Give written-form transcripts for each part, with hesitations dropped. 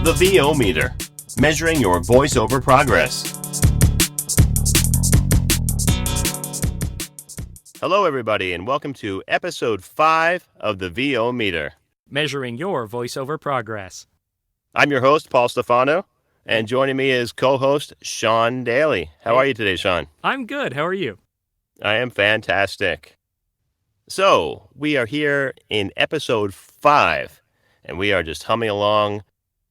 The VO Meter, measuring your voiceover progress. Hello, everybody, and welcome to episode 5 of the VO Meter, measuring your voiceover progress. I'm your host, Paul Stefano, and joining me is co-host Sean Daeley. How are you today, Sean? I'm good. How are you? I am fantastic. So, we are here in episode 5, and we are just humming along.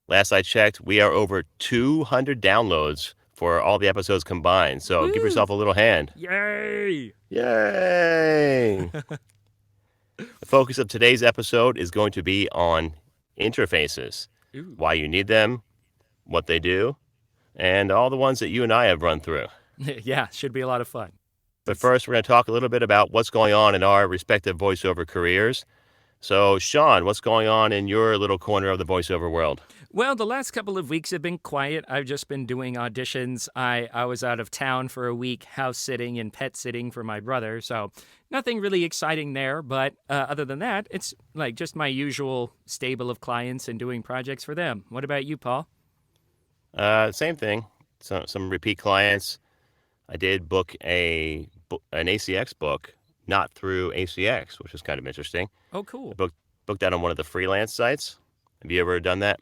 Last I checked, we are over 200 downloads for all the episodes combined. So give yourself a little hand. Yay! Yay! The focus of today's episode is going to be on interfaces, why you need them, what they do, and all the ones that you and I have run through. Yeah, should be a lot of fun. But first, we're going to talk a little bit about what's going on in our respective voiceover careers. So, Sean, what's going on in your little corner of the voiceover world? Well, the last couple of weeks have been quiet. I've just been doing auditions. I was out of town for a week, house sitting and pet sitting for my brother, so nothing really exciting there. But other than that, it's like just my usual stable of clients and doing projects for them. What about you, Paul? Same thing. Some repeat clients. I did book an ACX book, not through ACX, which is kind of interesting. Oh, cool. I booked that on one of the freelance sites. Have you ever done that?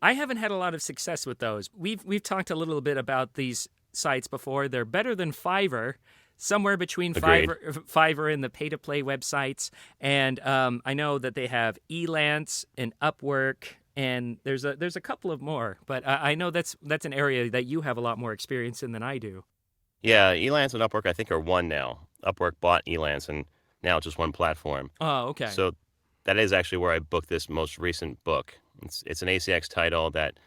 I haven't had a lot of success with those. We've talked a little bit about these sites before. They're better than Fiverr, somewhere between Fiverr and the pay-to-play websites. And I know that they have Elance and Upwork, and there's a couple of more. But I know that's an area that you have a lot more experience in than I do. Yeah, Elance and Upwork I think are one now. Upwork bought Elance, and now it's just one platform. Oh, okay. So that is actually where I booked this most recent book. It's an ACX title that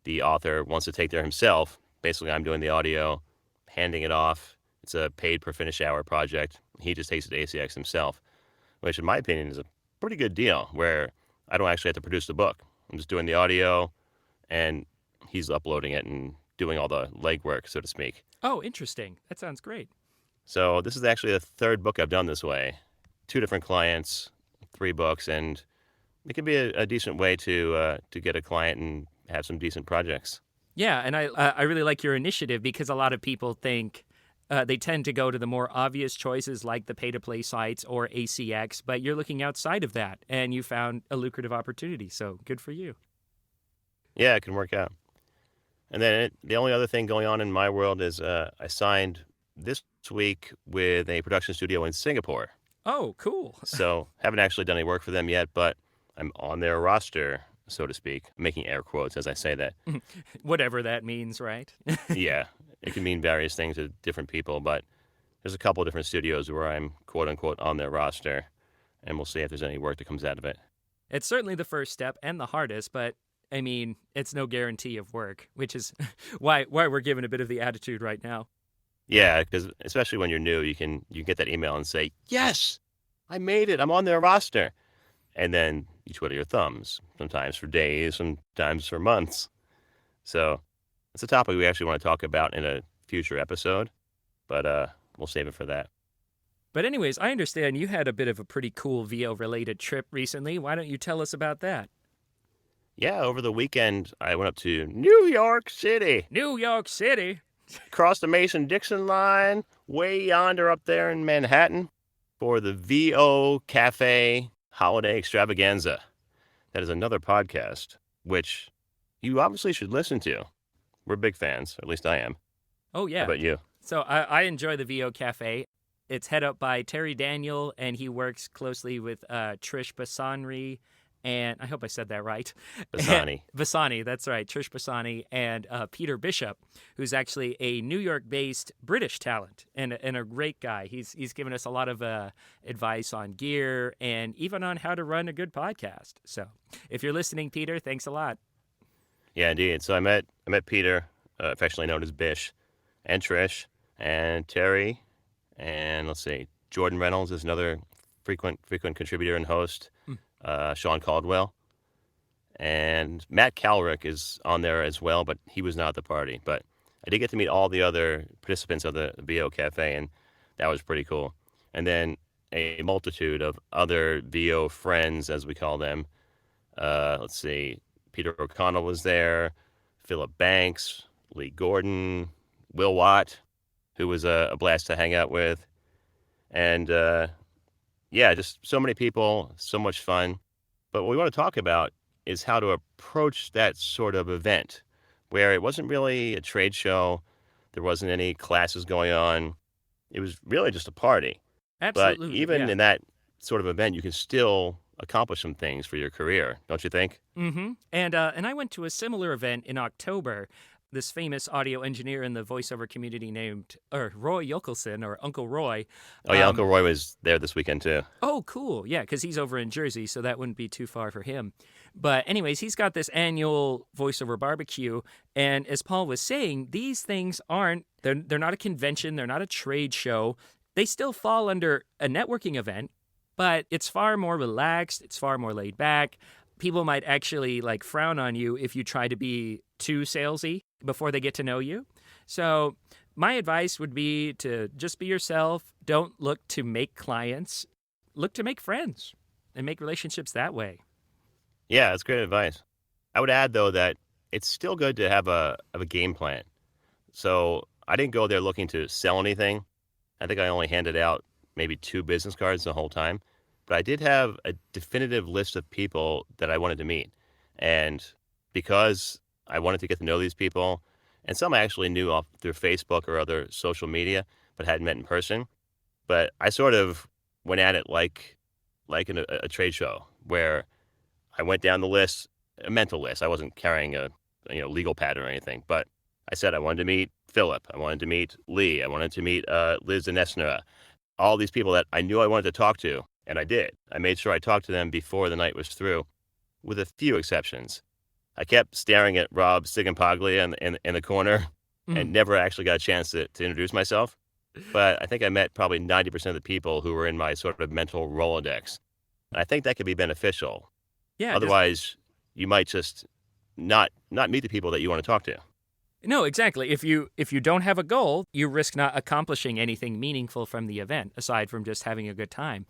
the author wants to take there himself. Basically, I'm doing the audio, handing it off. It's a paid per finish hour project. He just takes it to ACX himself, which in my opinion is a pretty good deal where I don't actually have to produce the book. I'm just doing the audio, and he's uploading it and doing all the legwork, so to speak. Oh, interesting. That sounds great. So this is actually the third book I've done this way. 2 different clients, 3 books, and it can be a decent way to get a client and have some decent projects. Yeah, and I really like your initiative because a lot of people think they tend to go to the more obvious choices like the pay-to-play sites or ACX, but you're looking outside of that, and you found a lucrative opportunity, so good for you. Yeah, it can work out. And then the only other thing going on in my world is I signed this week with a production studio in Singapore. Oh, cool. So haven't actually done any work for them yet, but I'm on their roster, so to speak. I'm making air quotes as I say that. Whatever that means, right? Yeah, it can mean various things to different people, but there's a couple of different studios where I'm quote-unquote on their roster, and we'll see if there's any work that comes out of it. It's certainly the first step and the hardest, but I mean, it's no guarantee of work, which is why we're given a bit of the attitude right now. Yeah, because especially when you're new, you get that email and say, yes, I made it. I'm on their roster. And then you twiddle your thumbs, sometimes for days, sometimes for months. So it's a topic we actually want to talk about in a future episode, but we'll save it for that. But anyways, I understand you had a bit of a pretty cool VO-related trip recently. Why don't you tell us about that? Yeah, over the weekend, I went up to New York City. New York City? Crossed the Mason-Dixon line, way yonder up there in Manhattan, for the VO Cafe Holiday Extravaganza. That is another podcast, which you obviously should listen to. We're big fans, or at least I am. Oh, yeah. How about you? So I enjoy the VO Cafe. It's head up by Terry Daniel, and he works closely with Trish Bassani, and I hope I said that right. Bassani, that's right. Trish Bassani and Peter Bishop, who's actually a New York-based British talent and a great guy. He's given us a lot of advice on gear and even on how to run a good podcast. So if you're listening, Peter, thanks a lot. Yeah, indeed. So I met Peter, affectionately known as Bish, and Trish, and Terry, and let's see, Jordan Reynolds is another frequent contributor and host. Sean Caldwell, and Matt Calrick is on there as well, but he was not at the party. But I did get to meet all the other participants of the VO Cafe, and that was pretty cool. And then a multitude of other VO friends, as we call them. Let's see, Peter O'Connell was there, Philip Banks, Lee Gordon, Will Watt, who was a blast to hang out with. And yeah, just so many people, so much fun. But what we want to talk about is how to approach that sort of event where it wasn't really a trade show. There wasn't any classes going on. It was really just a party. But Absolutely, even yeah. in that sort of event, you can still accomplish some things for your career, don't you think? Mm-hmm. And I went to a similar event in October. This famous audio engineer in the voiceover community named Roy Yokelson, or Uncle Roy. Oh, yeah, Uncle Roy was there this weekend, too. Oh, cool. Yeah, because he's over in Jersey, so that wouldn't be too far for him. But anyways, he's got this annual voiceover barbecue. And as Paul was saying, these things they're not a convention. They're not a trade show. They still fall under a networking event, but it's far more relaxed. It's far more laid back. People might actually frown on you if you try to be too salesy before they get to know you. So my advice would be to just be yourself. Don't look to make clients. Look to make friends and make relationships that way. Yeah, that's great advice. I would add, though, that it's still good to have a game plan. So I didn't go there looking to sell anything. I think I only handed out maybe 2 business cards the whole time. But I did have a definitive list of people that I wanted to meet. And because I wanted to get to know these people, and some I actually knew off through Facebook or other social media, but hadn't met in person. But I sort of went at it like in a trade show where I went down the list, a mental list. I wasn't carrying a legal pad or anything, but I said I wanted to meet Philip. I wanted to meet Lee. I wanted to meet Liz and Esnera. All these people that I knew I wanted to talk to, and I did. I made sure I talked to them before the night was through, with a few exceptions. I kept staring at Rob Sigampaglia in the corner and never actually got a chance to introduce myself. But I think I met probably 90% of the people who were in my sort of mental Rolodex. And I think that could be beneficial. Yeah. Otherwise, you might just not meet the people that you want to talk to. No, exactly. If you don't have a goal, you risk not accomplishing anything meaningful from the event, aside from just having a good time.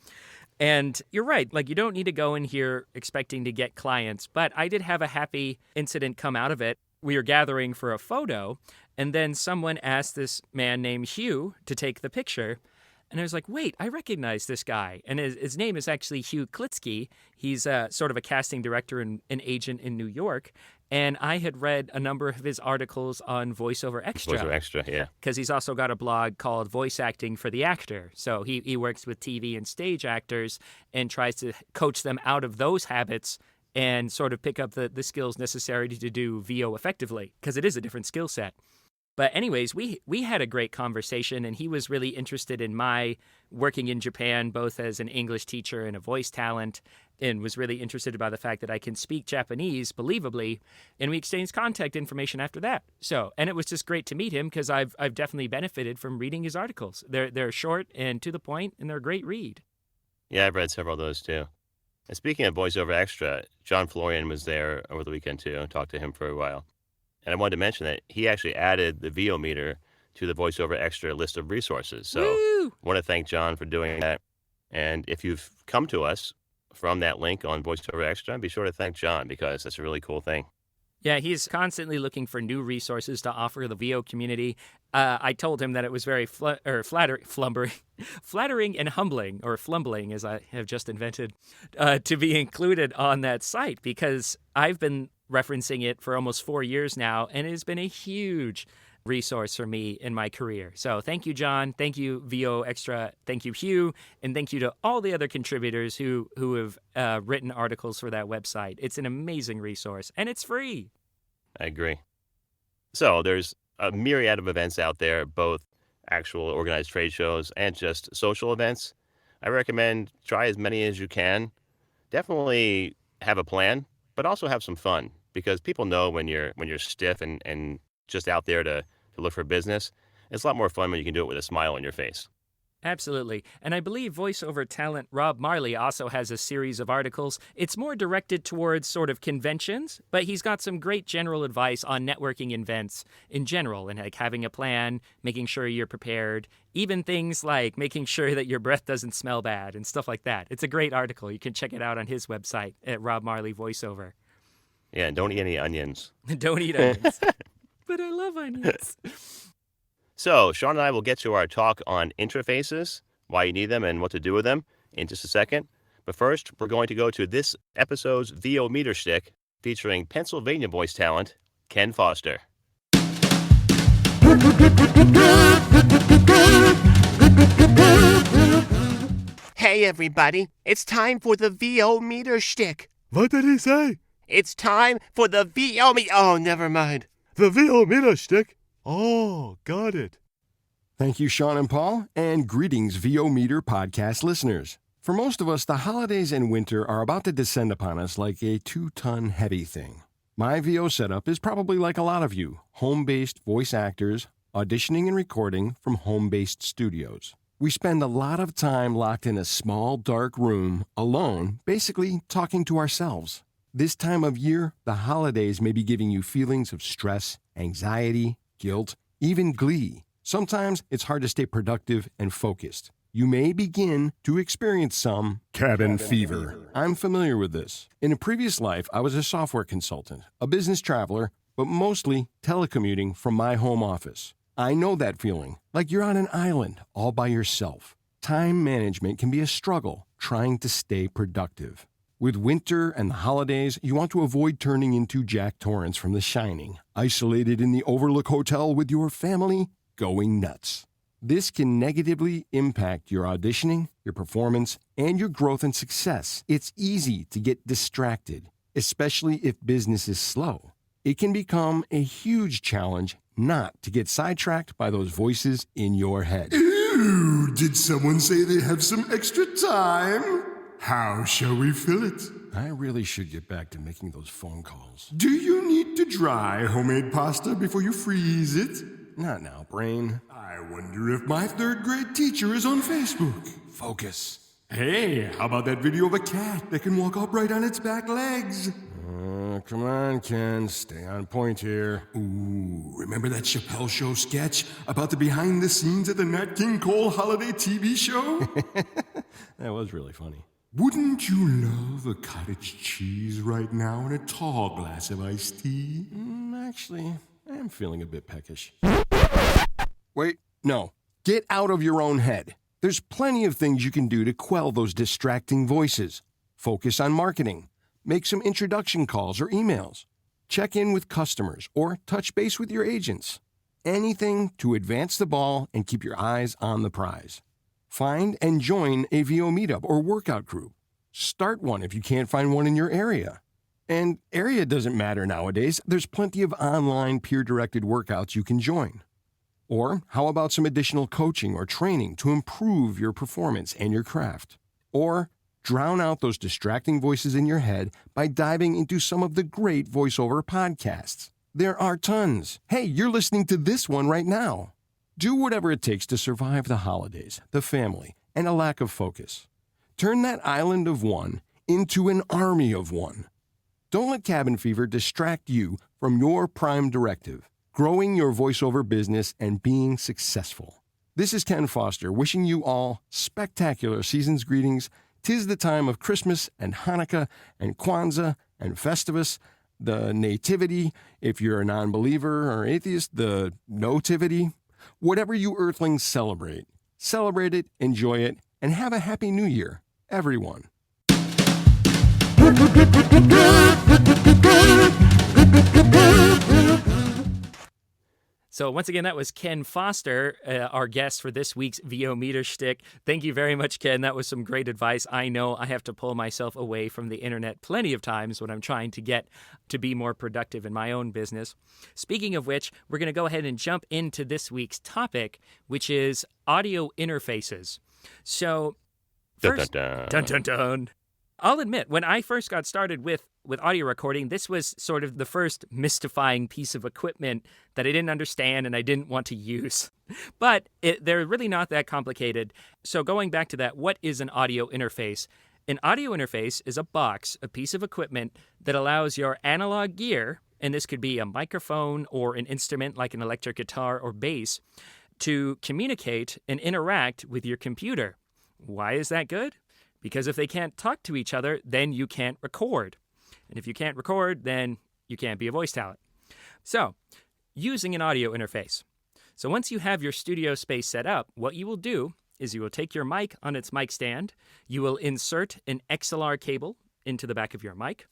And you're right. You don't need to go in here expecting to get clients. But I did have a happy incident come out of it. We were gathering for a photo, and then someone asked this man named Hugh to take the picture. And I was like, wait, I recognize this guy. And his name is actually Hugh Klitsky. He's sort of a casting director and an agent in New York. And I had read a number of his articles on VoiceOver Extra. VoiceOver Extra, yeah. Because he's also got a blog called Voice Acting for the Actor. So he works with TV and stage actors and tries to coach them out of those habits and sort of pick up the skills necessary to do VO effectively, because it is a different skill set. But anyways, we had a great conversation, and he was really interested in my working in Japan, both as an English teacher and a voice talent, and was really interested by the fact that I can speak Japanese believably, and we exchanged contact information after that. So, and it was just great to meet him because I've definitely benefited from reading his articles. They're short and to the point, and they're a great read. Yeah, I've read several of those too. And speaking of VoiceOver Extra, John Florian was there over the weekend too. I talked to him for a while. And I wanted to mention that he actually added the VO Meter to the VoiceOver Extra list of resources. So I want to thank John for doing that. And if you've come to us from that link on VoiceOver Extra, be sure to thank John because that's a really cool thing. Yeah, he's constantly looking for new resources to offer the VO community. I told him that it was very flattering and humbling, or flumbling, as I have just invented, to be included on that site because I've been referencing it for almost 4 years now, and it has been a huge resource for me in my career. So thank you, John. Thank you, VO Extra. Thank you, Hugh. And thank you to all the other contributors who have written articles for that website. It's an amazing resource, and it's free. I agree. So there's a myriad of events out there, both actual organized trade shows and just social events. I recommend try as many as you can. Definitely have a plan, but also have some fun because people know when you're stiff and just out there to look for business. It's a lot more fun when you can do it with a smile on your face. Absolutely. And I believe voiceover talent Rob Marley also has a series of articles. It's more directed towards sort of conventions, but he's got some great general advice on networking events in general and like having a plan, making sure you're prepared, even things like making sure that your breath doesn't smell bad and stuff like that. It's a great article. You can check it out on his website at Rob Marley Voiceover. Yeah, and don't eat any onions. Don't eat onions. But I love onions. So, Sean and I will get to our talk on interfaces, why you need them, and what to do with them in just a second. But first, we're going to go to this episode's VO Meter Schtick, featuring Pennsylvania voice talent, Ken Foster. Hey everybody, it's time for the VO Meter Schtick. What did he say? It's time for the VO Meter... Oh, never mind. The VO Meter Schtick? Oh, got it. Thank you, Sean and Paul, and greetings, VO Meter podcast listeners. For most of us, the holidays and winter are about to descend upon us like a 2-ton heavy thing. My VO setup is probably like a lot of you, home-based voice actors auditioning and recording from home-based studios. We spend a lot of time locked in a small, dark room, alone, basically talking to ourselves. This time of year, the holidays may be giving you feelings of stress, anxiety, guilt, even glee. Sometimes it's hard to stay productive and focused. You may begin to experience some cabin fever. I'm familiar with this. In a previous life, I was a software consultant, a business traveler, but mostly telecommuting from my home office. I know that feeling, like you're on an island all by yourself. Time management can be a struggle trying to stay productive. With winter and the holidays, you want to avoid turning into Jack Torrance from The Shining, isolated in the Overlook Hotel with your family, going nuts. This can negatively impact your auditioning, your performance, and your growth and success. It's easy to get distracted, especially if business is slow. It can become a huge challenge not to get sidetracked by those voices in your head. Ooh, did someone say they have some extra time? How shall we fill it? I really should get back to making those phone calls. Do you need to dry homemade pasta before you freeze it? Not now, brain. I wonder if my 3rd grade teacher is on Facebook. Focus. Hey, how about that video of a cat that can walk upright on its back legs? Come on, Ken. Stay on point here. Ooh, remember that Chappelle Show sketch about the behind the scenes at the Nat King Cole holiday TV show? That was really funny. Wouldn't you love a cottage cheese right now and a tall glass of iced tea? Actually, I am feeling a bit peckish. Wait, no. Get out of your own head. There's plenty of things you can do to quell those distracting voices. Focus on marketing. Make some introduction calls or emails. Check in with customers or touch base with your agents. Anything to advance the ball and keep your eyes on the prize. Find and join a VO meetup or workout group. Start one if you can't find one in your area. And area doesn't matter nowadays. There's plenty of online peer-directed workouts you can join. Or how about some additional coaching or training to improve your performance and your craft? Or drown out those distracting voices in your head by diving into some of the great voiceover podcasts. There are tons. Hey, you're listening to this one right now. Do whatever it takes to survive the holidays, the family, and a lack of focus. Turn that island of one into an army of one. Don't let cabin fever distract you from your prime directive, growing your voiceover business and being successful. This is Ken Foster wishing you all spectacular season's greetings. 'Tis the time of Christmas and Hanukkah and Kwanzaa and Festivus, the Nativity, if you're a non-believer or atheist, the Notivity. Whatever you earthlings celebrate it, enjoy it, and have a happy new year, everyone. So once again, that was Ken Foster, our guest for this week's VO Meter Schtick. Thank you very much, Ken. That was some great advice. I know I have to pull myself away from the internet plenty of times when I'm trying to get to be more productive in my own business. Speaking of which, we're going to go ahead and jump into this week's topic, which is audio interfaces. So first, Dun, dun, dun, dun, dun. I'll admit, when I first got started with audio recording, this was sort of the first mystifying piece of equipment that I didn't understand and I didn't want to use. But they're really not that complicated. So going back to that, what is an audio interface? An audio interface is a box, a piece of equipment that allows your analog gear, and this could be a microphone or an instrument like an electric guitar or bass, to communicate and interact with your computer. Why is that good? Because if they can't talk to each other, then you can't record. And if you can't record, then you can't be a voice talent. So, using an audio interface. So once you have your studio space set up, what you will do is you will take your mic on its mic stand. You will insert an XLR cable into the back of your mic.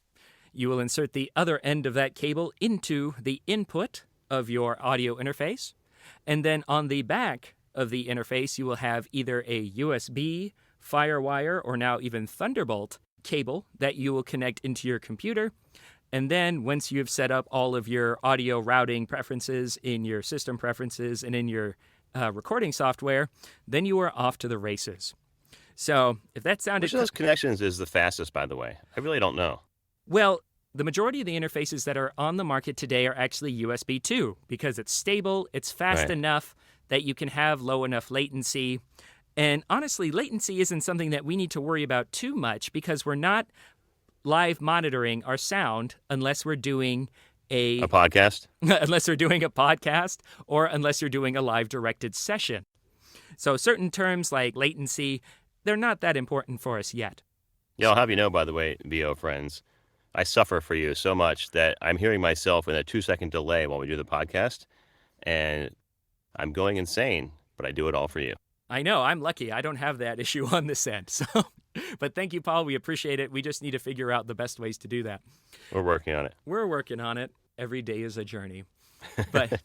You will insert the other end of that cable into the input of your audio interface. And then on the back of the interface, you will have either a USB, Firewire, or now even Thunderbolt cable that you will connect into your computer. And then once you've set up all of your audio routing preferences in your system preferences and in your recording software, then you are off to the races. So if that sounded... Which of those connections is the fastest, by the way? I really don't know. Well, the majority of the interfaces that are on the market today are actually USB 2 because it's stable, it's fast enough that you can have low enough latency. And honestly, latency isn't something that we need to worry about too much because we're not live monitoring our sound unless we're doing a podcast? Unless we're doing a podcast or unless you're doing a live directed session. So certain terms like latency, they're not that important for us yet. Yeah, I'll have you know, by the way, VO friends, I suffer for you so much that I'm hearing myself in a 2-second delay while we do the podcast, and I'm going insane, but I do it all for you. I know, I'm lucky. I don't have that issue on this end. So, but thank you, Paul. We appreciate it. We just need to figure out the best ways to do that. We're working on it. We're working on it. Every day is a journey. But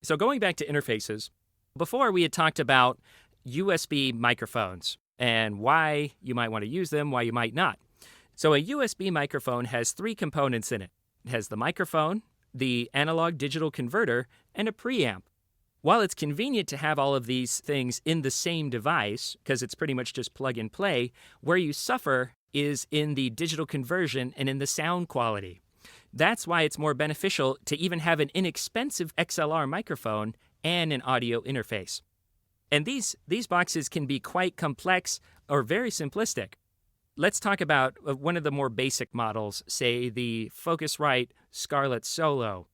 so going back to interfaces, before we had talked about USB microphones and why you might want to use them, why you might not. So a USB microphone has 3 components in it. It has the microphone, the analog digital converter, and a preamp. While it's convenient to have all of these things in the same device, because it's pretty much just plug and play, where you suffer is in the digital conversion and in the sound quality. That's why it's more beneficial to even have an inexpensive XLR microphone and an audio interface. And these boxes can be quite complex or very simplistic. Let's talk about one of the more basic models, say the Focusrite Scarlett Solo.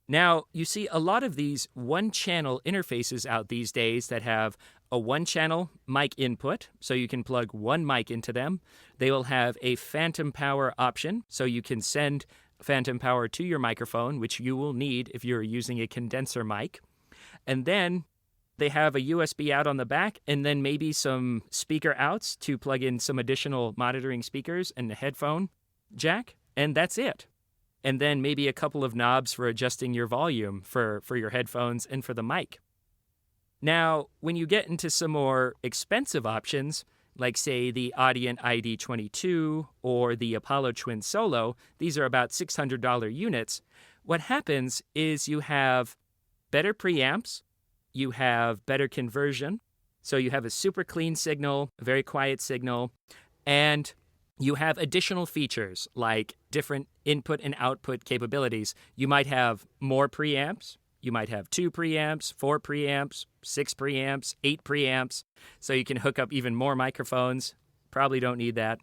Now, you see a lot of these one-channel interfaces out these days that have a one-channel mic input, so you can plug one mic into them. They will have a phantom power option, so you can send phantom power to your microphone, which you will need if you're using a condenser mic. And then they have a USB out on the back, and then maybe some speaker outs to plug in some additional monitoring speakers and a headphone jack, and that's it. And then maybe a couple of knobs for adjusting your volume for your headphones and for the mic. Now, when you get into some more expensive options, like say the Audient ID22 or the Apollo Twin Solo, these are about $600 units. What happens is you have better preamps, you have better conversion, so you have a super clean signal, a very quiet signal, and you have additional features like different input and output capabilities. You might have more preamps. You might have 2 preamps, 4 preamps, 6 preamps, 8 preamps. So you can hook up even more microphones. Probably don't need that.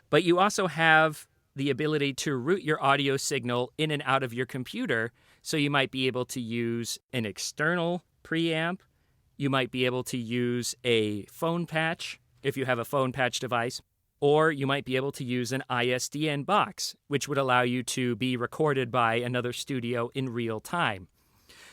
But you also have the ability to route your audio signal in and out of your computer. So you might be able to use an external preamp. You might be able to use a phone patch if you have a phone patch device. Or you might be able to use an ISDN box, which would allow you to be recorded by another studio in real time.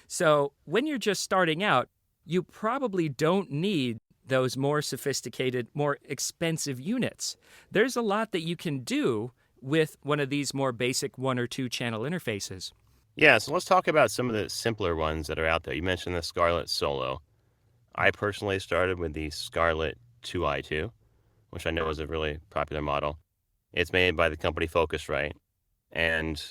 So when you're just starting out, you probably don't need those more sophisticated, more expensive units. There's a lot that you can do with one of these more basic 1 or 2 channel interfaces. Yeah, so let's talk about some of the simpler ones that are out there. You mentioned the Scarlett Solo. I personally started with the Scarlett 2i2. Which I know is a really popular model. It's made by the company Focusrite. And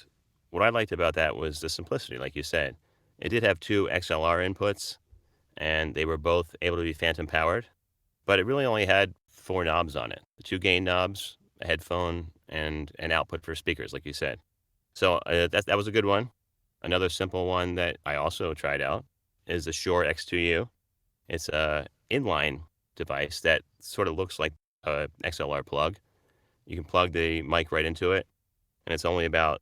what I liked about that was the simplicity, like you said. It did have 2 XLR inputs, and they were both able to be phantom powered, but it really only had 4 knobs on it. The 2 gain knobs, a headphone, and an output for speakers, like you said. So that was a good one. Another simple one that I also tried out is the Shure X2U. It's an inline device that sort of looks like XLR plug. You can plug the mic right into it, and it's only about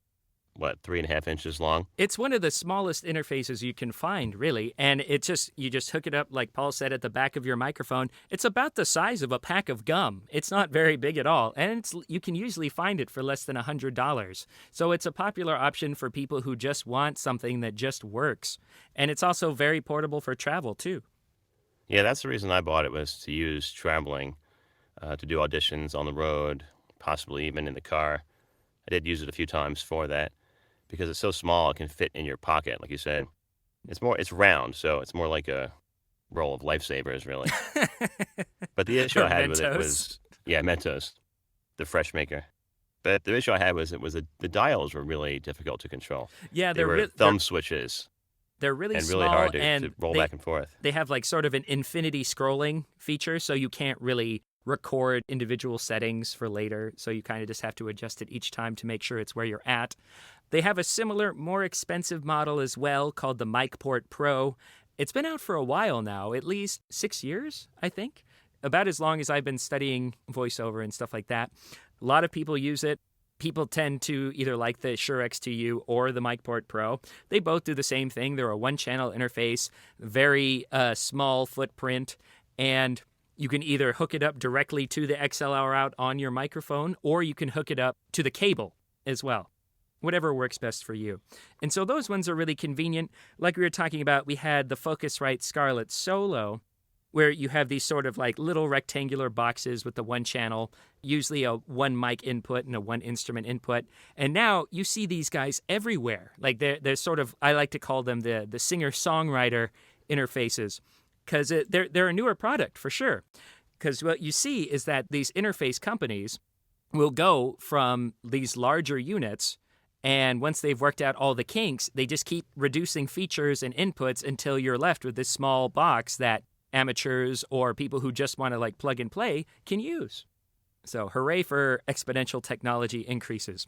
what, 3.5 inches long? It's one of the smallest interfaces you can find, really. And you just hook it up, like Paul said, at the back of your microphone. It's about the size of a pack of gum. It's not very big at all. And you can usually find it for less than $100. So it's a popular option for people who just want something that just works. And it's also very portable for travel, too. Yeah, that's the reason I bought it, was to use traveling, to do auditions on the road, possibly even in the car. I did use it a few times for that because it's so small it can fit in your pocket, like you said. It's round, so it's more like a roll of Lifesavers, really. But the issue I had with it was, Mentos, the fresh maker. But the issue I had was the dials were really difficult to control. Yeah, they were thumb switches. They're really and small really hard to roll back and forth. They have like sort of an infinity scrolling feature, so you can't really record individual settings for later. So you kind of just have to adjust it each time to make sure it's where you're at. They have a similar, more expensive model as well called the MicPort Pro. It's been out for a while now, at least 6 years, I think. About as long as I've been studying voiceover and stuff like that. A lot of people use it. People tend to either like the Shure X2U or the MicPort Pro. They both do the same thing. They're a one-channel interface, very small footprint, and you can either hook it up directly to the XLR out on your microphone, or you can hook it up to the cable as well. Whatever works best for you. And so those ones are really convenient. Like we were talking about, we had the Focusrite Scarlett Solo, where you have these sort of like little rectangular boxes with the one channel, usually a one mic input and a one instrument input. And now you see these guys everywhere. Like they're sort of, I like to call them the singer-songwriter interfaces, because they're a newer product for sure. Because what you see is that these interface companies will go from these larger units, and once they've worked out all the kinks, they just keep reducing features and inputs until you're left with this small box that amateurs or people who just want to like plug and play can use. So hooray for exponential technology increases.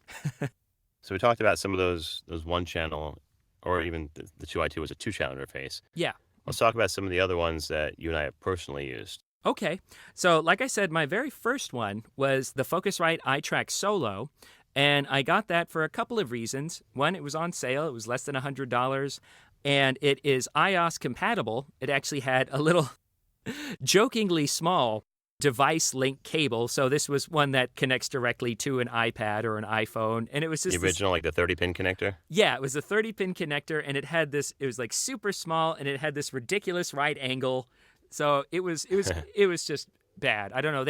So we talked about some of those one channel, or even the 2i2 was a 2-channel interface. Yeah. Let's talk about some of the other ones that you and I have personally used. Okay. So like I said, my very first one was the Focusrite iTrack Solo. And I got that for a couple of reasons. One, it was on sale. It was less than $100. And it is iOS compatible. It actually had a little jokingly small device link cable. So this was one that connects directly to an iPad or an iPhone. And it was just the original, like the 30-pin connector? Yeah, it was a 30-pin connector, and it was like super small, and it had this ridiculous right angle. So it was just bad. I don't know.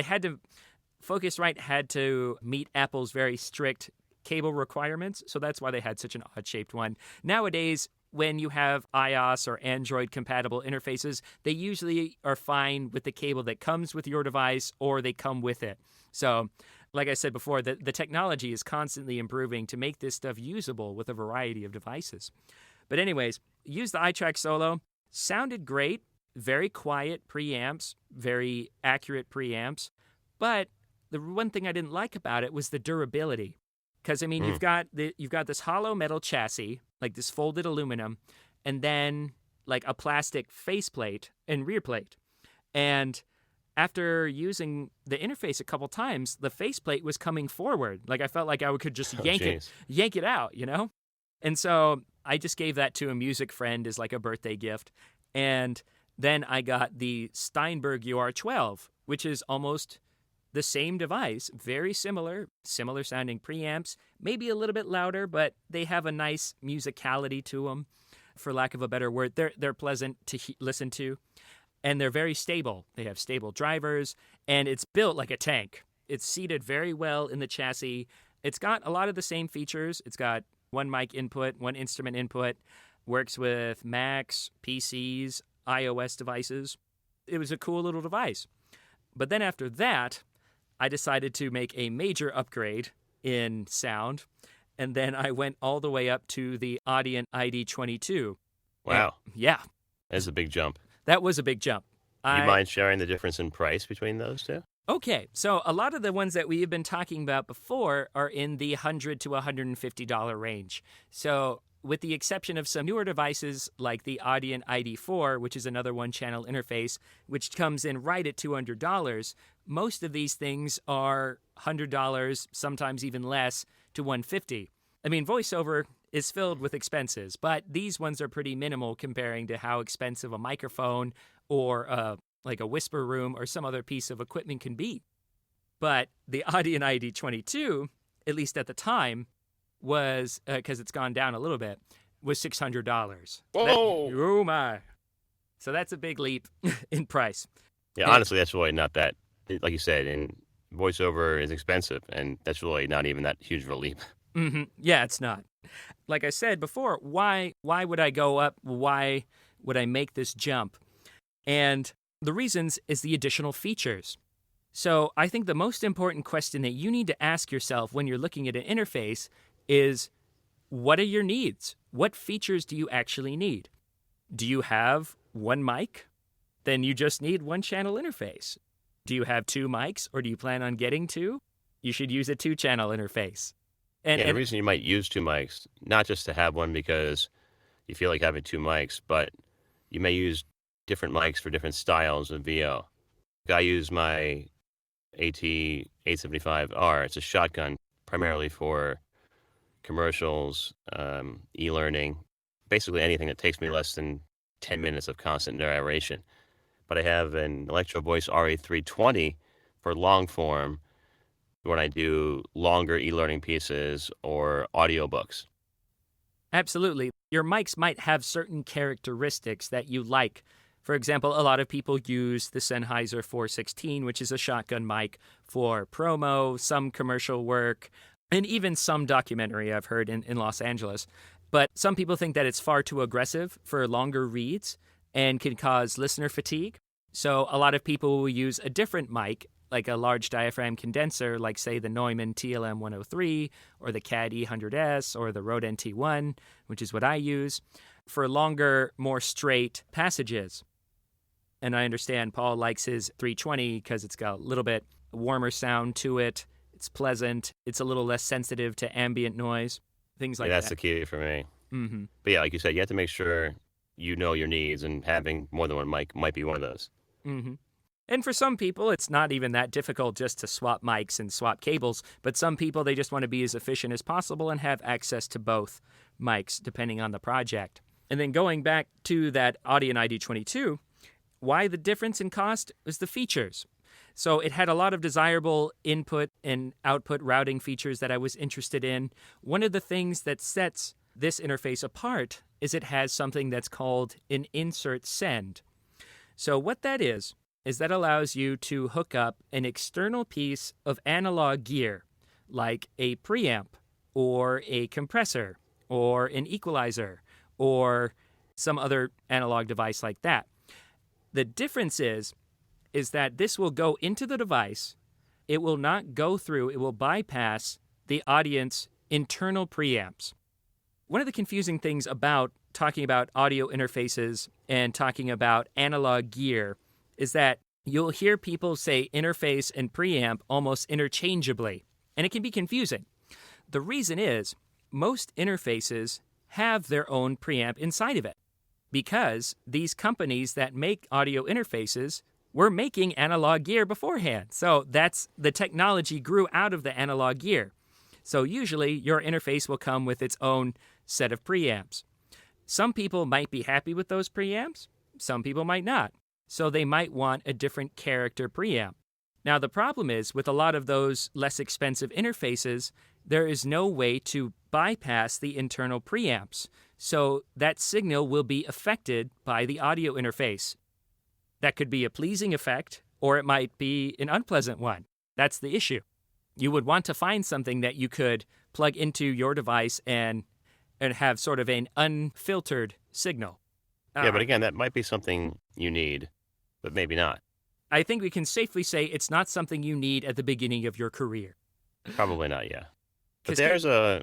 Focusrite had to meet Apple's very strict cable requirements. So that's why they had such an odd-shaped one. Nowadays, when you have iOS or Android compatible interfaces, they usually are fine with the cable that comes with your device, or they come with it. So, like I said before, the technology is constantly improving to make this stuff usable with a variety of devices. But anyways, use the iTrack Solo. Sounded great. Very quiet preamps, very accurate preamps. But the one thing I didn't like about it was the durability. Because, I mean, you've got this hollow metal chassis, like this folded aluminum, and then like a plastic faceplate and rear plate. And after using the interface a couple times, the faceplate was coming forward. Like I felt like I could just yank it out, you know? And so I just gave that to a music friend as like a birthday gift. And then I got the Steinberg UR12, which is almost the same device, very similar sounding preamps, maybe a little bit louder, but they have a nice musicality to them, for lack of a better word. They're pleasant to listen to, and they're very stable. They have stable drivers, and it's built like a tank. It's seated very well in the chassis. It's got a lot of the same features. It's got one mic input, one instrument input, works with Macs, PCs, iOS devices. It was a cool little device. But then after that, I decided to make a major upgrade in sound, and then I went all the way up to the Audient ID22. Wow. Yeah. That's a big jump. That was a big jump. Do you mind sharing the difference in price between those two? Okay, so a lot of the ones that we have been talking about before are in the $100 to $150 range. So with the exception of some newer devices like the Audient ID4, which is another one-channel interface, which comes in right at $200, most of these things are $100, sometimes even less, to $150. I mean, voiceover is filled with expenses, but these ones are pretty minimal comparing to how expensive a microphone or like a whisper room or some other piece of equipment can be. But the Audion ID22, at least at the time, was, because it's gone down a little bit, was $600. Whoa! Oh my. So that's a big leap in price. Yeah, honestly, that's really not that, like you said, and voiceover is expensive, and that's really not even that huge of a leap. Mm-hmm. Yeah, it's not. Like I said before, why would I go up? Why would I make this jump? And the reasons is the additional features. So I think the most important question that you need to ask yourself when you're looking at an interface is, what are your needs? What features do you actually need? Do you have one mic? Then you just need one channel interface. Do you have two mics, or do you plan on getting two? You should use a two-channel interface. And the reason you might use two mics, not just to have one because you feel like having two mics, but you may use different mics for different styles of VO. I use my AT875R. It's a shotgun primarily for commercials, e-learning, basically anything that takes me less than 10 minutes of constant narration. But I have an Electro Voice RA320 for long form when I do longer e-learning pieces or audiobooks. Absolutely. Your mics might have certain characteristics that you like. For example, a lot of people use the Sennheiser 416, which is a shotgun mic for promo, some commercial work, and even some documentary I've heard in Los Angeles. But some people think that it's far too aggressive for longer reads and can cause listener fatigue. So a lot of people will use a different mic, like a large diaphragm condenser, like, say, the Neumann TLM-103 or the CAD E100S or the Rode NT1, which is what I use, for longer, more straight passages. And I understand Paul likes his 320 because it's got a little bit warmer sound to it. It's pleasant. It's a little less sensitive to ambient noise, things like that. That's the key for me. Mm-hmm. But yeah, like you said, you have to make sure you know your needs, and having more than one mic might be one of those. Mm-hmm. And for some people, it's not even that difficult just to swap mics and swap cables. But some people, they just want to be as efficient as possible and have access to both mics, depending on the project. And then going back to that Audion ID22, why the difference in cost is the features. So it had a lot of desirable input and output routing features that I was interested in. One of the things that sets this interface apart is it has something that's called an insert send. So what that is that allows you to hook up an external piece of analog gear, like a preamp or a compressor or an equalizer or some other analog device like that. The difference is that this will go into the device. It will not go through, it will bypass the audience internal preamps. One of the confusing things about talking about audio interfaces and talking about analog gear is that you'll hear people say interface and preamp almost interchangeably, and it can be confusing. The reason is most interfaces have their own preamp inside of it because these companies that make audio interfaces were making analog gear beforehand. So that's the technology grew out of the analog gear. So usually your interface will come with its own set of preamps. Some people might be happy with those preamps. Some people might not. So they might want a different character preamp. Now the problem is with a lot of those less expensive interfaces, there is no way to bypass the internal preamps. So that signal will be affected by the audio interface. That could be a pleasing effect, or it might be an unpleasant one. That's the issue. You would want to find something that you could plug into your device and have sort of an unfiltered signal. Yeah, but again, that might be something you need, but maybe not. I think we can safely say it's not something you need at the beginning of your career. Probably not, yeah. But there's a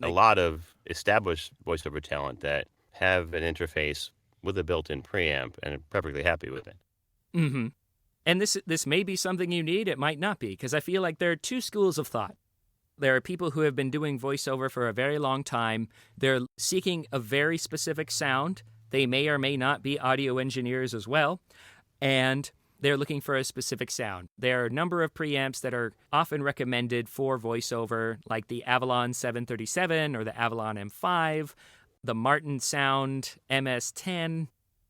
lot of established voiceover talent that have an interface with a built-in preamp and are perfectly happy with it. Mm-hmm. And this may be something you need, it might not be, because I feel like there are two schools of thought. There are people who have been doing voiceover for a very long time. They're seeking a very specific sound. They may or may not be audio engineers as well. And they're looking for a specific sound. There are a number of preamps that are often recommended for voiceover, like the Avalon 737 or the Avalon M5, the Martin Sound MS-10,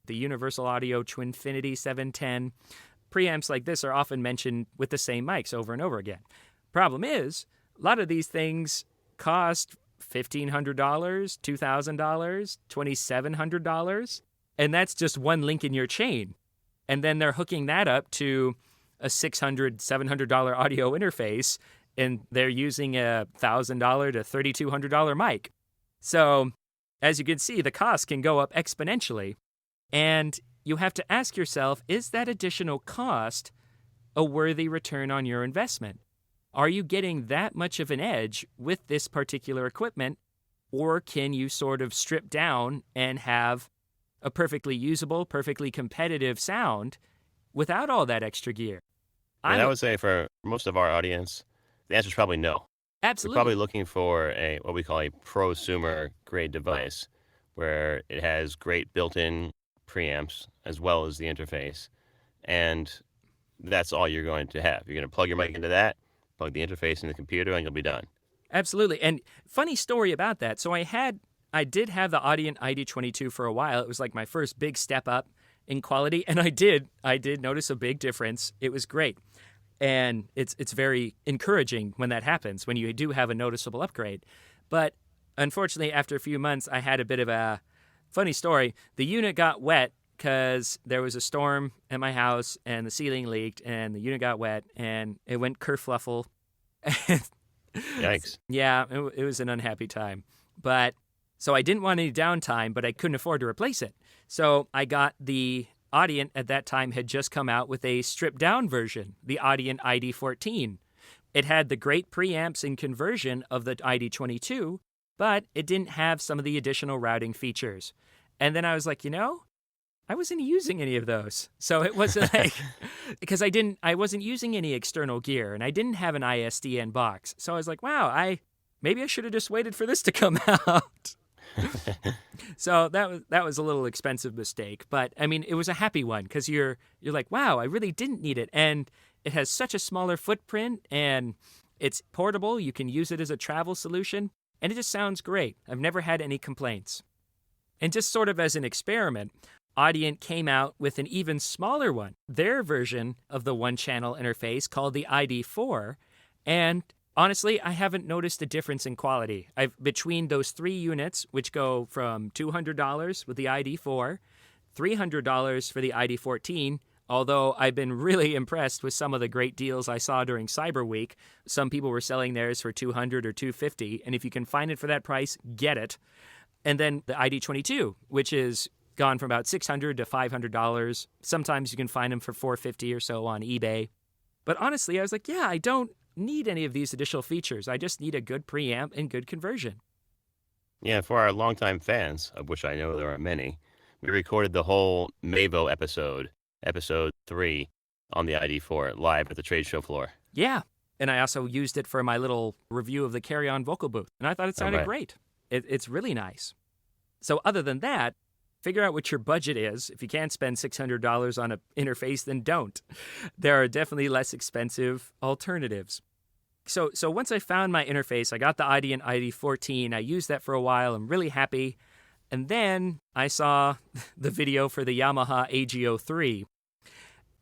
the Universal Audio Twinfinity 710. Preamps like this are often mentioned with the same mics over and over again. Problem is, a lot of these things cost $1,500, $2,000, $2,700, and that's just one link in your chain. And then they're hooking that up to a $600, $700 audio interface, and they're using a $1,000 to $3,200 mic. So, as you can see, the cost can go up exponentially. And you have to ask yourself, is that additional cost a worthy return on your investment? Are you getting that much of an edge with this particular equipment, or can you sort of strip down and have a perfectly usable, perfectly competitive sound without all that extra gear? And I would say for most of our audience, the answer is probably no. Absolutely. We're probably looking for what we call a prosumer grade device, where it has great built-in preamps as well as the interface, and that's all you're going to have. You're going to plug your mic into that, plug the interface in the computer, and you'll be done. Absolutely. And funny story about that. So I did have the Audient ID22 for a while. It was like my first big step up in quality, and I did notice a big difference. It was great. And it's very encouraging when that happens, when you do have a noticeable upgrade. But unfortunately, after a few months, I had a bit of a funny story. The unit got wet because there was a storm at my house and the ceiling leaked and the unit got wet and it went kerfluffle. Yikes. Yeah, it was an unhappy time. But so I didn't want any downtime, but I couldn't afford to replace it. So I got the Audient at that time had just come out with a stripped down version, the Audient ID14. It had the great preamps and conversion of the ID22, but it didn't have some of the additional routing features. And then I was like, I wasn't using any of those. So it wasn't like, because I wasn't using any external gear and I didn't have an ISDN box. So I was like, wow, maybe I should have just waited for this to come out. So that was a little expensive mistake, but I mean, it was a happy one because you're like, wow, I really didn't need it. And it has such a smaller footprint and it's portable. You can use it as a travel solution and it just sounds great. I've never had any complaints. And just sort of as an experiment, Audient came out with an even smaller one, their version of the one-channel interface called the ID4. And honestly, I haven't noticed a difference in quality. Between those three units, which go from $200 with the ID4, $300 for the ID14, although I've been really impressed with some of the great deals I saw during Cyber Week. Some people were selling theirs for $200 or $250, and if you can find it for that price, get it. And then the ID22, which is gone from about $600 to $500. Sometimes you can find them for $450 or so on eBay. But honestly, I was like, yeah, I don't need any of these additional features. I just need a good preamp and good conversion. Yeah, for our longtime fans, of which I know there are many, we recorded the whole Mavo episode 3, on the ID4 live at the trade show floor. Yeah, and I also used it for my little review of the Carry On vocal booth, and I thought it sounded great. It's really nice. So other than that, figure out what your budget is. If you can't spend $600 on an interface, then don't. There are definitely less expensive alternatives. So once I found my interface, I got the Audient ID14. I used that for a while. I'm really happy. And then I saw the video for the Yamaha AGO3.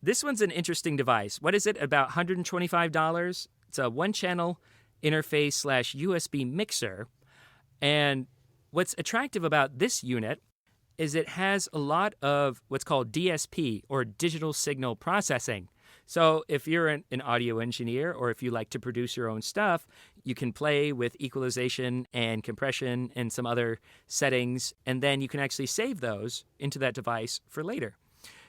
This one's an interesting device. What is it? About $125? It's a one-channel interface / USB mixer. And what's attractive about this unit is it has a lot of what's called DSP, or digital signal processing. So if you're an audio engineer or if you like to produce your own stuff, you can play with equalization and compression and some other settings, and then you can actually save those into that device for later.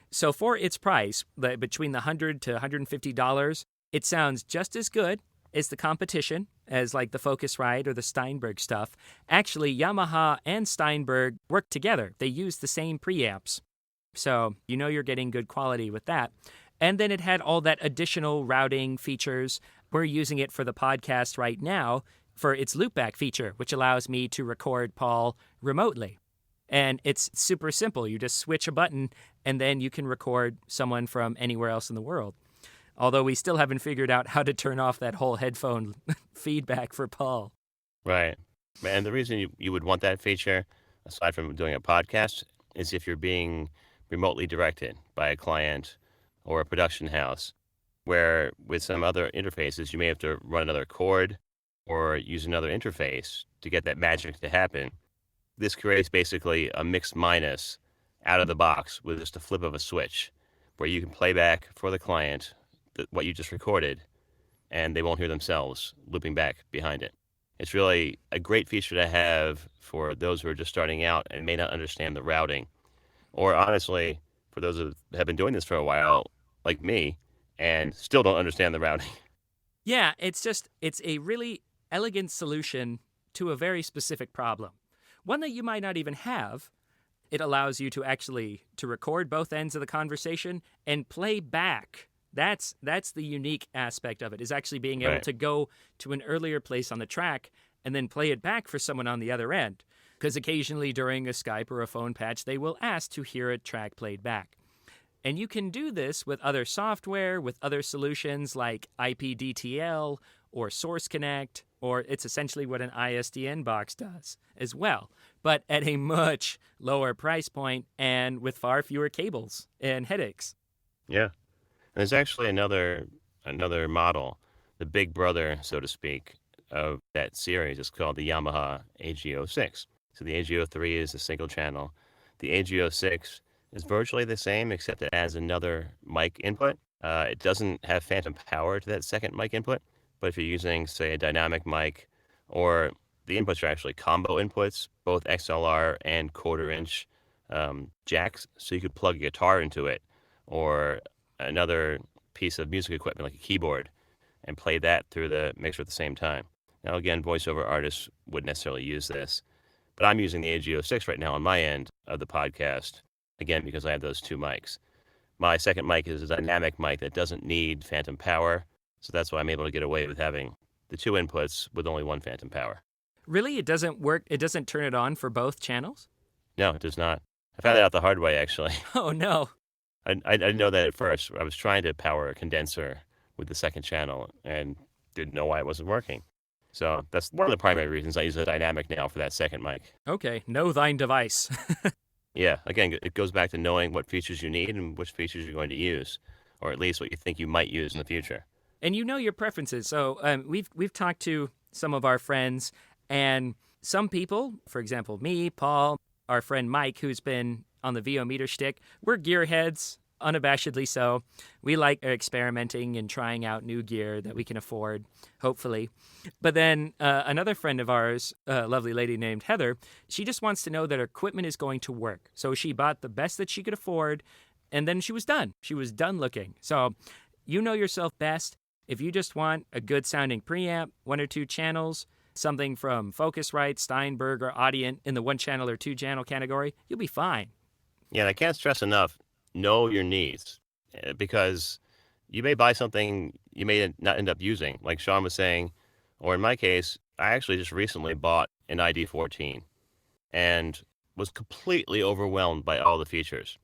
So for its price, between the $100 to $150, it sounds just as good as the competition, as like the Focusrite or the Steinberg stuff. Actually, Yamaha and Steinberg work together. They use the same preamps. So you're getting good quality with that. And then it had all that additional routing features. We're using it for the podcast right now for its loopback feature, which allows me to record Paul remotely. And it's super simple. You just switch a button, and then you can record someone from anywhere else in the world. Although we still haven't figured out how to turn off that whole headphone feedback for Paul. Right. And the reason you would want that feature, aside from doing a podcast, is if you're being remotely directed by a client or a production house, where with some other interfaces, you may have to run another cord or use another interface to get that magic to happen. This creates basically a mix minus out of the box with just a flip of a switch, where you can play back for the client what you just recorded, and they won't hear themselves looping back behind it. It's really a great feature to have for those who are just starting out and may not understand the routing. Or honestly, for those who have been doing this for a while, like me, and still don't understand the routing. Yeah, it's a really elegant solution to a very specific problem. One that you might not even have. It allows you to record both ends of the conversation and play back. That's the unique aspect of it, is actually being able to go to an earlier place on the track and then play it back for someone on the other end. Because occasionally during a Skype or a phone patch, they will ask to hear a track played back. And you can do this with other software, with other solutions like IPDTL or Source Connect, or it's essentially what an ISDN box does as well, but at a much lower price point and with far fewer cables and headaches. Yeah. And there's actually another model, the big brother, so to speak, of that series. It's called the Yamaha AG06. So the AG03 is a single channel. The AG06 is virtually the same, except it adds another mic input. It doesn't have phantom power to that second mic input, but if you're using, say, a dynamic mic, or the inputs are actually combo inputs, both XLR and quarter-inch jacks, so you could plug a guitar into it, or another piece of music equipment like a keyboard, and play that through the mixer at the same time. Now, again, voiceover artists wouldn't necessarily use this, but I'm using the AG06 right now on my end of the podcast, again, because I have those two mics. My second mic is a dynamic mic that doesn't need phantom power, so that's why I'm able to get away with having the two inputs with only one phantom power. Really? It doesn't work? It doesn't turn it on for both channels? No, it does not. I found that out the hard way, actually. Oh, no. I didn't know that at first. I was trying to power a condenser with the second channel and didn't know why it wasn't working. So that's one of the primary reasons I use a dynamic now for that second mic. Okay, know thine device. Yeah, again, it goes back to knowing what features you need and which features you're going to use, or at least what you think you might use in the future. And you know your preferences. So we've talked to some of our friends, and some people, for example, me, Paul, our friend Mike, who's been on the VO Meter Schtick, we're gearheads, unabashedly so. We like experimenting and trying out new gear that we can afford, hopefully. But then another friend of ours, a lovely lady named Heather, she just wants to know that her equipment is going to work. So she bought the best that she could afford, and then she was done. She was done looking. So you know yourself best. If you just want a good sounding preamp, one or two channels, something from Focusrite, Steinberg, or Audient in the one channel or two channel category, you'll be fine. Yeah, and I can't stress enough, know your needs, because you may buy something you may not end up using. Like Sean was saying, or in my case, I actually just recently bought an ID14 and was completely overwhelmed by all the features.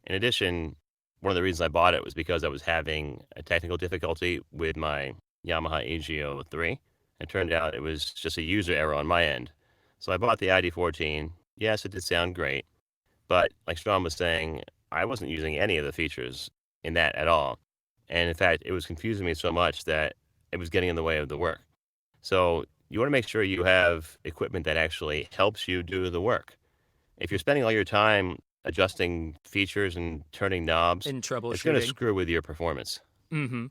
In addition, one of the reasons I bought it was because I was having a technical difficulty with my Yamaha AG03. It turned out it was just a user error on my end. So I bought the ID14. Yes, it did sound great. But like Sean was saying, I wasn't using any of the features in that at all. And in fact, it was confusing me so much that it was getting in the way of the work. So you want to make sure you have equipment that actually helps you do the work. If you're spending all your time adjusting features and turning knobs, and troubleshooting, it's going to screw with your performance. Mm-hmm.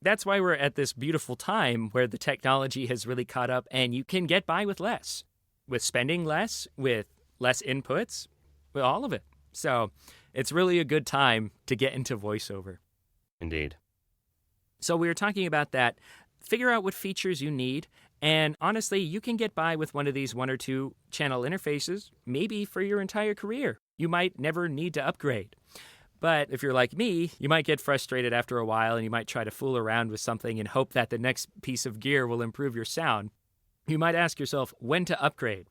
That's why we're at this beautiful time where the technology has really caught up and you can get by with less. With spending less, with less inputs, with all of it. So it's really a good time to get into voiceover. Indeed. So we were talking about that. Figure out what features you need. And honestly, you can get by with one of these one or two channel interfaces, maybe for your entire career. You might never need to upgrade. But if you're like me, you might get frustrated after a while and you might try to fool around with something and hope that the next piece of gear will improve your sound. You might ask yourself when to upgrade.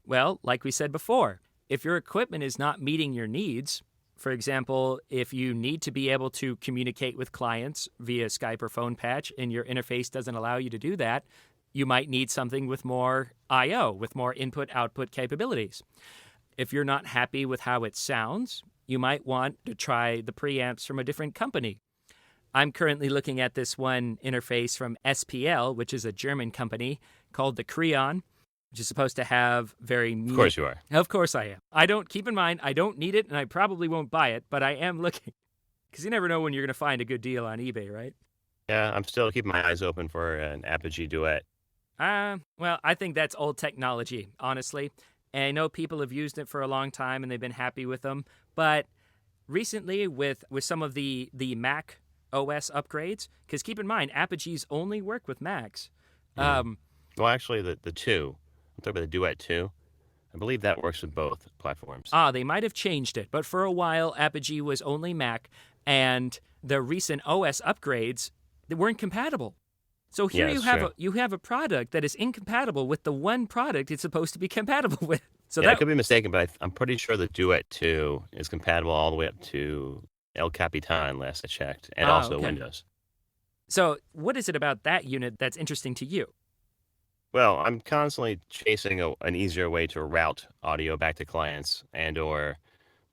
Well, like we said before, if your equipment is not meeting your needs, for example, if you need to be able to communicate with clients via Skype or phone patch and your interface doesn't allow you to do that, you might need something with more I/O, with more input-output capabilities. If you're not happy with how it sounds, you might want to try the preamps from a different company. I'm currently looking at this one interface from SPL, which is a German company, called the Creon, which is supposed to have very... Of course you are. Of course I am. Keep in mind, I don't need it, and I probably won't buy it, but I am looking. Because you never know when you're going to find a good deal on eBay, right? Yeah, I'm still keeping my eyes open for an Apogee Duet. Well, I think that's old technology, honestly. And I know people have used it for a long time, and they've been happy with them. But recently, with some of the Mac OS upgrades, because keep in mind, Apogees only work with Macs. Well, actually, the 2. I'm talking about the Duet 2. I believe that works with both platforms. They might have changed it, but for a while, Apogee was only Mac, and the recent OS upgrades, they weren't compatible. So here you have a product that is incompatible with the one product it's supposed to be compatible with. So I could be mistaken, but I'm pretty sure the Duet 2 is compatible all the way up to El Capitan, last I checked, and also Windows. So what is it about that unit that's interesting to you? Well, I'm constantly chasing an easier way to route audio back to clients and or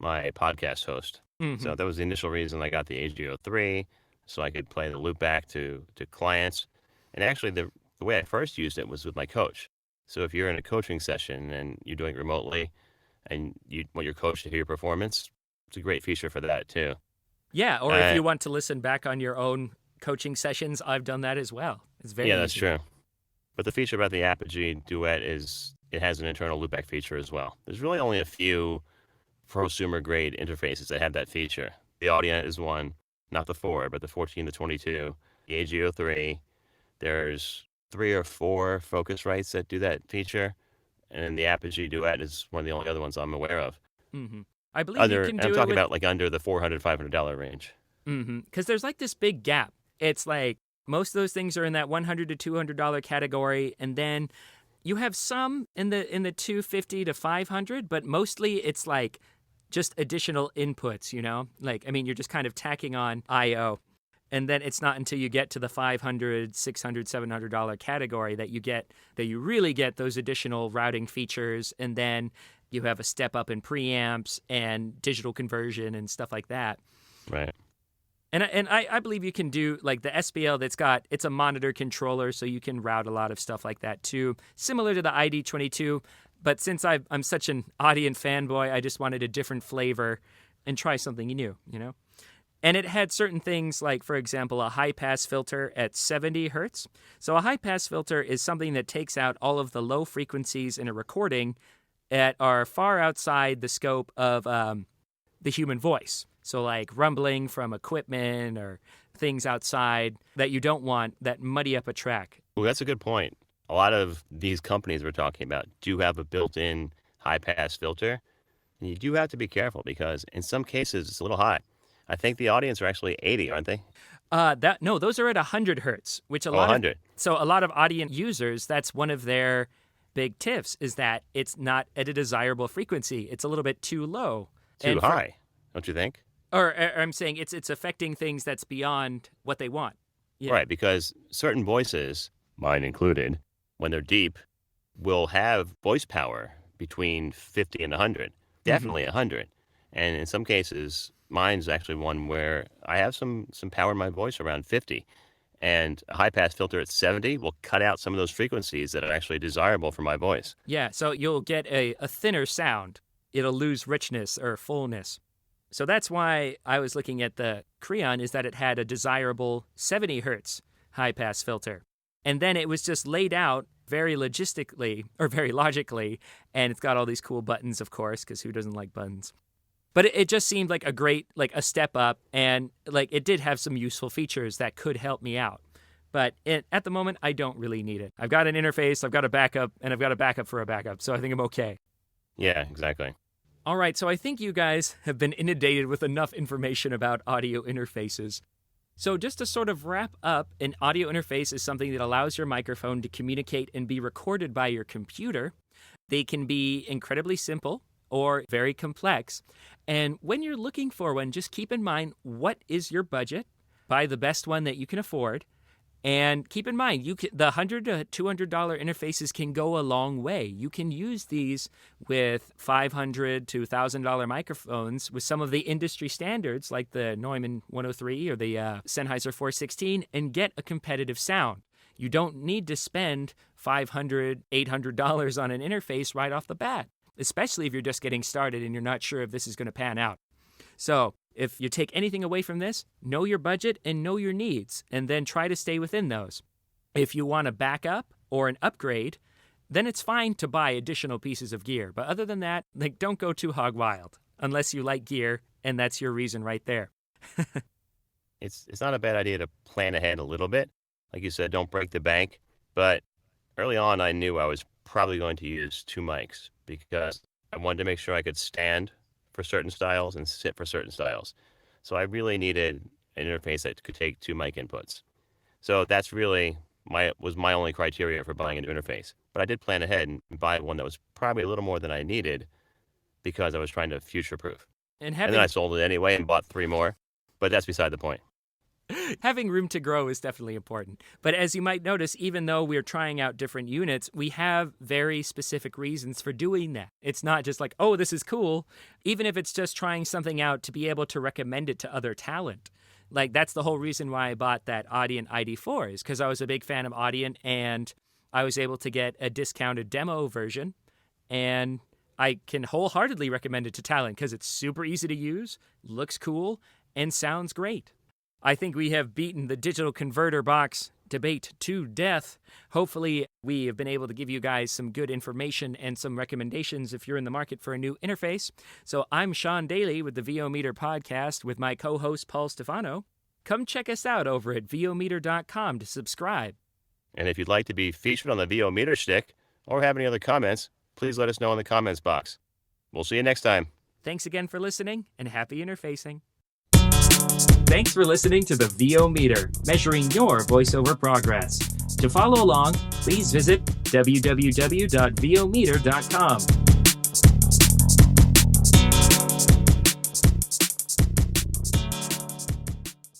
my podcast host. Mm-hmm. So that was the initial reason I got the AGO3, so I could play the loop back to clients. And actually, the way I first used it was with my coach. So if you're in a coaching session and you're doing it remotely and you want your coach to hear your performance, it's a great feature for that, too. Yeah, or if you want to listen back on your own coaching sessions, I've done that as well. It's very easy. That's true. But the feature about the Apogee Duet is it has an internal loopback feature as well. There's really only a few prosumer-grade interfaces that have that feature. The Audient is one, not the 4, but the 14 to 22, the AGO3. There's 3 or 4 Focusrites that do that feature, and the Apogee Duet is one of the only other ones I'm aware of. Mm-hmm. I believe you can do it. I'm talking about like under the $400, $500 range. Because there's like this big gap. It's like most of those things are in that $100 to $200 category, and then you have some in the $250 to $500, but mostly it's like just additional inputs. Like you're just kind of tacking on I/O. And then it's not until you get to the $500, $600, $700 category that you really get those additional routing features, and then you have a step up in preamps and digital conversion and stuff like that. Right. And I believe you can do like the SPL it's a monitor controller, so you can route a lot of stuff like that too, similar to the ID22. But since I'm such an Audient fanboy, I just wanted a different flavor and try something new, And it had certain things like, for example, a high-pass filter at 70 hertz. So a high-pass filter is something that takes out all of the low frequencies in a recording that are far outside the scope of the human voice. So like rumbling from equipment or things outside that you don't want that muddy up a track. Well, that's a good point. A lot of these companies we're talking about do have a built-in high-pass filter. And you do have to be careful because in some cases it's a little high. I think the audience are actually 80, aren't they? No, those are at 100 hertz, which a lot 100. So a lot of Audient users, that's one of their big tips is that it's not at a desirable frequency. It's a little bit too low. Too high, don't you think? Or I'm saying it's affecting things that's beyond what they want. Yeah. Right, because certain voices, mine included, when they're deep, will have voice power between 50 and 100. Definitely 100. And in some cases, mine's actually one where I have some power in my voice around 50. And a high-pass filter at 70 will cut out some of those frequencies that are actually desirable for my voice. Yeah, so you'll get a thinner sound. It'll lose richness or fullness. So that's why I was looking at the Creon, is that it had a desirable 70 hertz high-pass filter. And then it was just laid out very logically, and it's got all these cool buttons, of course, because who doesn't like buttons? But it just seemed like a step up, and it did have some useful features that could help me out. But at the moment, I don't really need it. I've got an interface, I've got a backup, and I've got a backup for a backup, so I think I'm okay. Yeah, exactly. All right, so I think you guys have been inundated with enough information about audio interfaces. So just to sort of wrap up, an audio interface is something that allows your microphone to communicate and be recorded by your computer. They can be incredibly simple, or very complex. And when you're looking for one, just keep in mind, what is your budget? Buy the best one that you can afford. And keep in mind, the $100 to $200 interfaces can go a long way. You can use these with $500 to $1,000 microphones with some of the industry standards like the Neumann 103 or the Sennheiser 416 and get a competitive sound. You don't need to spend $500, $800 on an interface right off the bat, especially if you're just getting started and you're not sure if this is going to pan out. So if you take anything away from this, know your budget and know your needs, and then try to stay within those. If you want a backup or an upgrade, then it's fine to buy additional pieces of gear. But other than that, don't go too hog wild, unless you like gear, and that's your reason right there. It's not a bad idea to plan ahead a little bit. Like you said, don't break the bank. But early on, I knew I was probably going to use 2 mics because I wanted to make sure I could stand for certain styles and sit for certain styles. So I really needed an interface that could take 2 mic inputs. So that's really my only criteria for buying an interface. But I did plan ahead and buy one that was probably a little more than I needed because I was trying to future-proof. And then I sold it anyway and bought 3 more. But that's beside the point. Having room to grow is definitely important. But as you might notice, even though we're trying out different units, we have very specific reasons for doing that. It's not just like, oh, this is cool. Even if it's just trying something out to be able to recommend it to other talent. Like, that's the whole reason why I bought that Audient ID4 is because I was a big fan of Audient and I was able to get a discounted demo version. And I can wholeheartedly recommend it to talent because it's super easy to use, looks cool, and sounds great. I think we have beaten the digital converter box debate to death. Hopefully, we have been able to give you guys some good information and some recommendations if you're in the market for a new interface. So I'm Sean Daeley with the VO Meter Podcast with my co-host Paul Stefano. Come check us out over at vometer.com to subscribe. And if you'd like to be featured on the VO Meter Schtick or have any other comments, please let us know in the comments box. We'll see you next time. Thanks again for listening and happy interfacing. Thanks for listening to the VO Meter, measuring your voiceover progress. To follow along, please visit www.vometer.com.